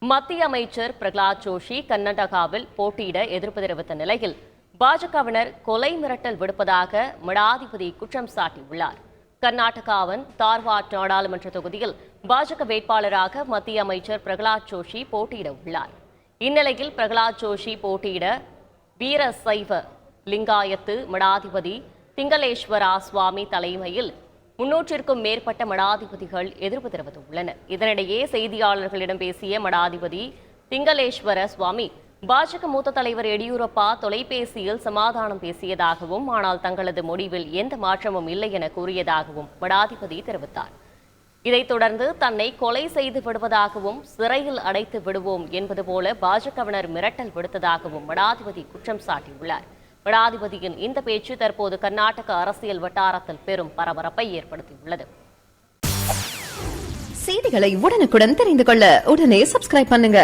மத்திய அமைச்சர் பிரகலாத் ஜோஷி கர்நாடகாவில் போட்டியிட எதிர்ப்பு தெரிவித்த நிலையில் பாஜகவினர் கொலை மிரட்டல் விடுப்பதாக மடாதிபதி குற்றம் சாட்டியுள்ளார். கர்நாடகாவின் தார்வாட் நாடாளுமன்ற தொகுதியில் பாஜக வேட்பாளராக மத்திய அமைச்சர் பிரகலாத் ஜோஷி போட்டியிட உள்ளார். இந்நிலையில் பிரகலாத் ஜோஷி போட்டியிட வீரசைவ லிங்காயத்து மடாதிபதி திங்களேஸ்வரா சுவாமி தலைமையில் 300க்கும் மேற்பட்ட மடாதிபதிகள் எதிர்ப்பு தெரிவித்துள்ளனர். இதனிடையே செய்தியாளர்களிடம் பேசிய மடாதிபதி திங்களேஸ்வர சுவாமி பாஜக மூத்த தலைவர் எடியூரப்பா தொலைபேசியில் சமாதானம் பேசியதாகவும், ஆனால் தங்களது முடிவில் எந்த மாற்றமும் இல்லை என கூறியதாகவும் மடாதிபதி தெரிவித்தார். இதைத் தொடர்ந்து தன்னை கொலை செய்து விடுவதாகவும், சிறையில் அடைத்து விடுவோம் என்பது போல பாஜகவினர் மிரட்டல் விடுத்ததாகவும் மடாதிபதி குற்றம் சாட்டியுள்ளார். மடாதிபதியின் இந்த பேச்சு தற்போது கர்நாடக அரசியல் வட்டாரத்தில் பெரும் பரபரப்பை ஏற்படுத்தியுள்ளது. செய்திகளை உடனுக்குடன் தெரிந்து கொள்ள உடனே சப்ஸ்கிரைப் பண்ணுங்க.